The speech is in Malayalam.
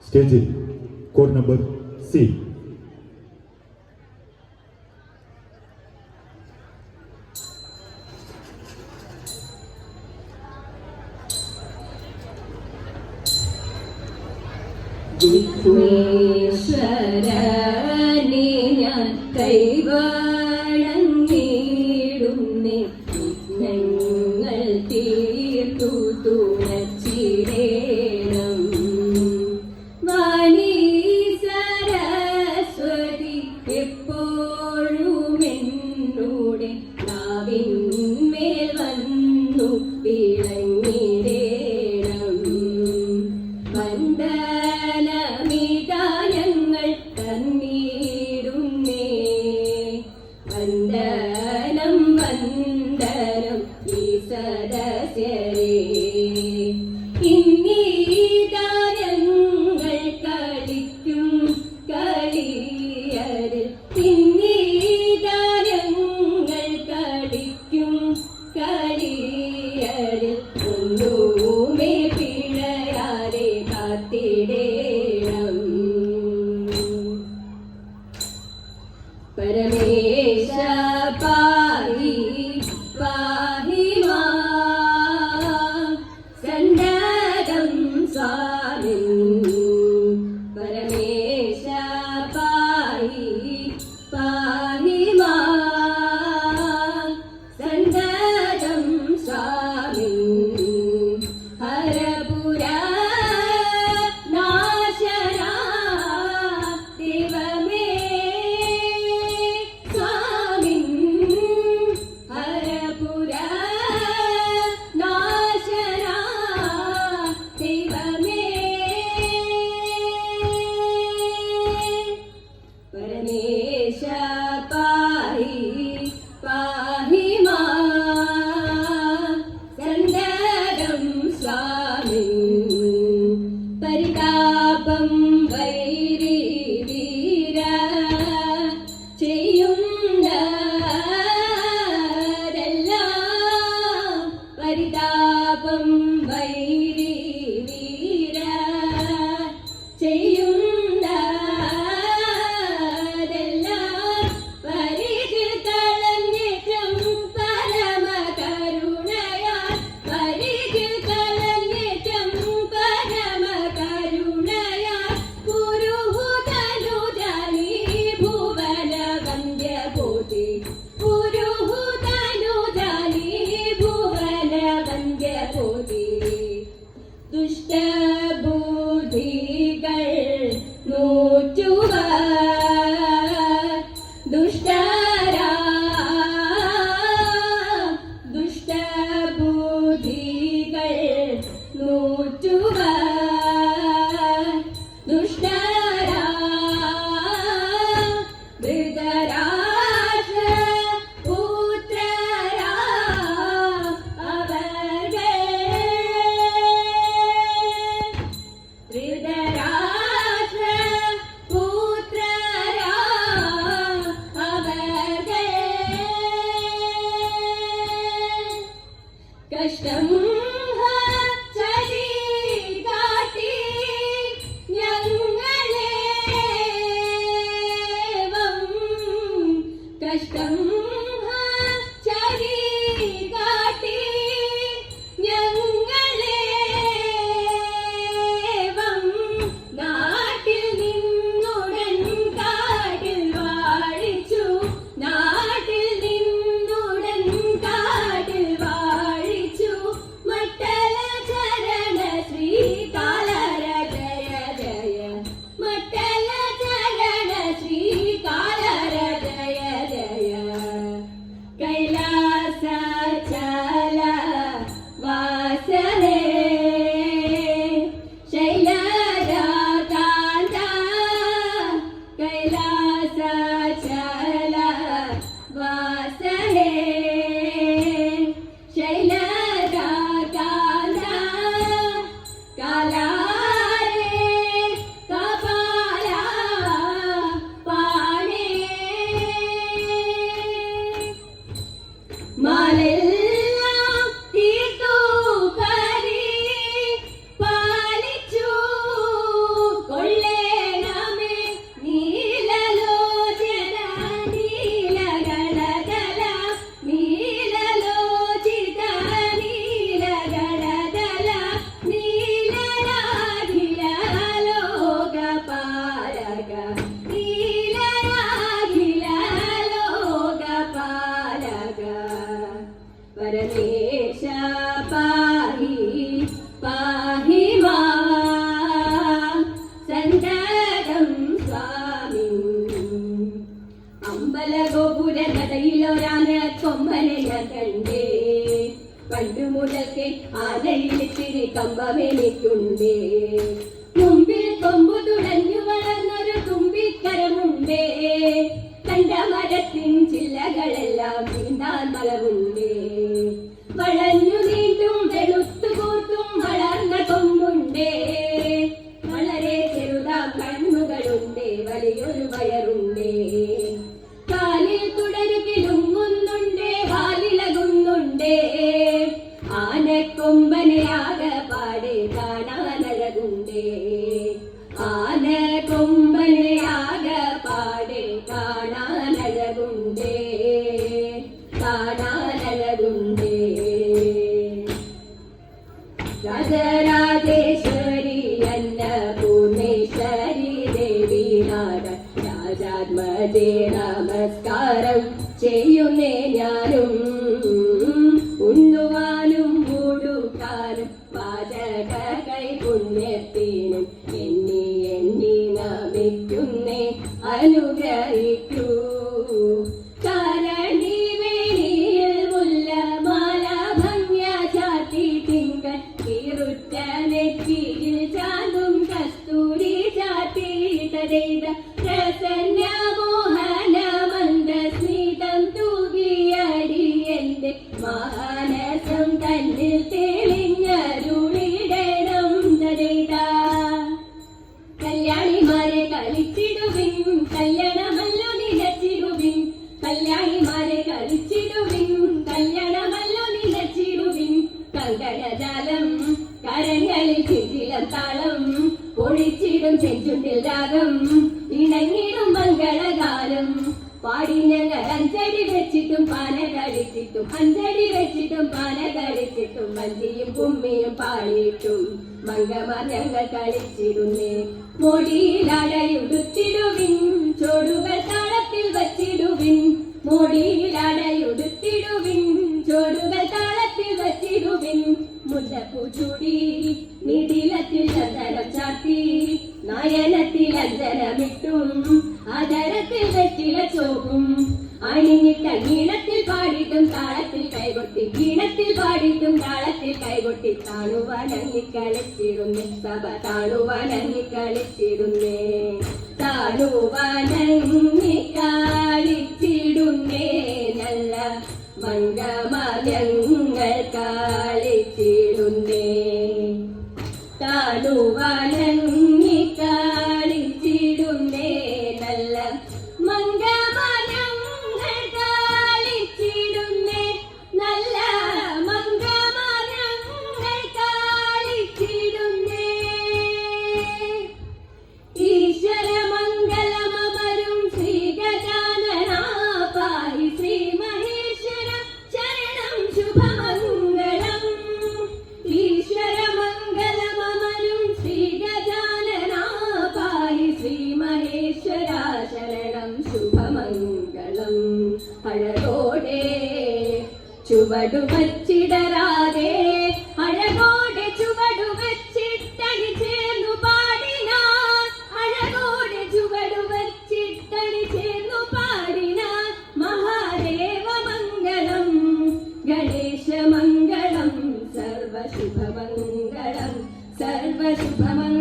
സ്റ്റേജിൽ കോഡ് നമ്പർ സി. വിഘ്നേശ്വരനെ ഞാൻ കൈവണങ്ങിടുന്നേ, വിഘ്നങ്ങൾ തീർത്തു തുണച്ചിടേണം. വാണി സരസ്വതി എപ്പോഴും എന്നോടെ നാവിന്മേൽ വന്നു വിളങ്ങിടേണം. വന്ദനമിതാനങ്ങൾ തന്നിടുന്നേ, വന്ദനം വന്ദനം ഈ സദസ്യരേ. ഇന്നീ താരങ്ങൾ കളിക്കും കളിയരിൽ, ഇന്നീ താരങ്ങൾ കളിക്കും കളിയരിൽ ഒന്നുമേ പിഴയാതെ കാത്തിടേണം. പരമേശ പാഹി പാഹി മാം സന്നദ്ധം സ്വാമിൻ. പരമേശ പാഹി പാഹി മാം സന്നദ്ധം സ്വാമിൻ. ഹരപുര നാശനാ ദൈവമേ സ്വാമിൻ. ഹരപുര നാശനാ ദൈവമേ. പരമേശ പാഹി പാഹി മാം സന്നദ്ധം സ്വാമിൻ. പരിതാപം വൈരി വീര ചെയ്യുന്നതെല്ലാം, പരിതാപം വൈരി വീര ചെയ്യുന്നതെല്ലാം, പരിചിൽ കളഞ്ഞേറ്റം പരമകരുണയാൽ, പരിചിൽ കളഞ്ഞേറ്റം പരമകരുണയാൽ പുരുഹുതനുജാനി ഭുവന വന്ദ്യഭൂതി, പുരുഹുതനുജാനി ഭുവന വന്ദ്യഭൂതി. ദുഷ്ടബുദ്ധികൾ നൂറ്റുവാൻ, ദുഷ്ടരാ ദുഷ്ടബുദ്ധികൾ നൂറ്റുവാൻ, ദുഷ്ടരാ ധൃതരാഷ്ട്ര പുത്രരാ അവർകൾ, ധൃതരാഷ്ട്ര പുത്രരാ അവർകൾ. കഷ്ടം ചരികാ മുമ്പിൽ കൊമ്പു തുളഞ്ഞു വളർന്നൊരു തുമ്പിക്കരമുണ്ടേ, കണ്ട മരത്തിൻ ചില്ലകളെല്ലാം നീന്താൻ മലമുണ്ടേ. വളഞ്ഞു നീണ്ടും വെളുത്തുകൂട്ടും വളർന്ന കൊമ്പുണ്ടേ, വളരെ ചെറുതാം കണ്ണുകളുണ്ടേ, വലിയൊരു വയറുണ്ടേ. കാലിൽ തുടരുകിലുങ്ങുന്നുണ്ടേ, വാലിളകുന്നുണ്ടേ. ആനക്കൊമ്പനെ ആകപ്പാടെ കാണാനഴകുണ്ടേ, ആനക്കൊമ്പനെ ആകപ്പാടെ കാണാനഴകുണ്ടേ, കാണാനഴകുണ്ടേ. രാജരാജേശ്വരി അന്നപൂർണേശ്വരി ദേവി നാട രാജാത്മജേ നമസ്കാരം ചെയ്യുന്നേ ഞാനും. ഉണ്ണുവാനും മൂടുക്കാനും പാചക കൈപുണ്യത്തിനും എണ്ണി എണ്ണി നമിക്കുന്നേ, അനുഗ്രഹിക്കൂ. കാരണി വേണിയിൽ മുല്ലമാല ഭംഗ്യ ചാത്തി തിങ്കൾ കീറുറ്റ നെറ്റിയിൽ ചാന്തും കസ്തൂരി ചാത്തി തരൈത പ്രസന്ന മോഹന മന്ദസ്മിതം തൂകിയടി എന്റെ മാനസം തന്നിൽ തെളിഞ്ഞരുളിടണം തരൈത. കല്യാണിമാരെ കളിച്ചിടുവിൻ, കല്യാണമല്ലോ നിലച്ചിടുവിൻ. കല്യാണിമാരെ കളിച്ചിടുവിൻ, കല്യാണമല്ലോ നിലച്ചിടുവിൻ. കങ്കണജാലം കരങ്ങളിൽ ചിഞ്ചിലം താളം, ഒളിച്ചിടും ചെഞ്ചുണ്ടിൽ രാഗം, ഇണങ്ങിടും മംഗളഗാനം. പാടി ഞങ്ങൾ അഞ്ചടി വെച്ചിട്ടും പാന കളിച്ചിട്ടും, അഞ്ചടി വെച്ചിട്ടും പാന കളിച്ചിട്ടും, വഞ്ചിയും കുമ്മിയും പാടിയിട്ടും മംഗമാർ ഞങ്ങൾ കളിച്ചിടുന്നേ. മോടിയിലടയുടുത്തിടുവിൻ, ചോടുകൾ താളത്തിൽ വച്ചിടുവിൻ. മോടിയിലടയുടുത്തിടുവിൻ, ചോടുകൾ താളത്തിൽ വച്ചിടുവിൻ. മുല്ലപ്പൂ ചൂടി നിതിലത്തിൽ ചന്ദനം ചാർത്തി, നയനത്തിൽ അഞ്ജനമിട്ടും ആദരത്തിൽ വെറ്റില ചോപ്പും. അണിഞ്ഞിട്ട ഈണത്തിൽ പാടിയിട്ടും താളത്തിൽ കൈകൊട്ടി, ഈണത്തിൽ പാടിയിട്ടും താളത്തിൽ കൈകൊട്ടി. താണുവാനങ്ങിക്കളിച്ചിടുന്നേ സഭ, താണുവാനങ്ങിക്കളിച്ചിടുന്നേ, താണുവാനങ്ങിക്കളിച്ചിടുന്നേ. നല്ല മംഗമാര്യങ്ങൾ കളിച്ചിടുന്നേ, താണുവാനങ്ങിക്കളിച്ചിടുന്നേ. നല്ല മംഗമാര്യങ്ങൾ കളിച്ചിടുന്നേ, നല്ല മംഗമാര്യങ്ങൾ കളിച്ചിടുന്നേ. ഈശ്വരമംഗലമരും ശ്രീഗജാനനാപായി ശ്രീ മഹേശ്വര ശരണം ശുഭമംഗളം. ഈശ്വരമംഗലമരും ശ്രീഗജാനനാപായി ശ്രീ മഹേശ്വര ശരണം ശുഭമംഗളം. അഴകോടെ ചുവടുവച്ചിടരാതെ, അഴകോടെ ചുവടുവച്ചിട്ടണി ചേർന്നു പാടിനാൻ, അഴകോടെ ചുവടുവച്ചിട്ടണി ചേർന്നു പാടിനാൻ. മഹാദേവമംഗളം ഗണേശമംഗളം സർവശുഭമംഗളം, സർവശുഭമംഗളം.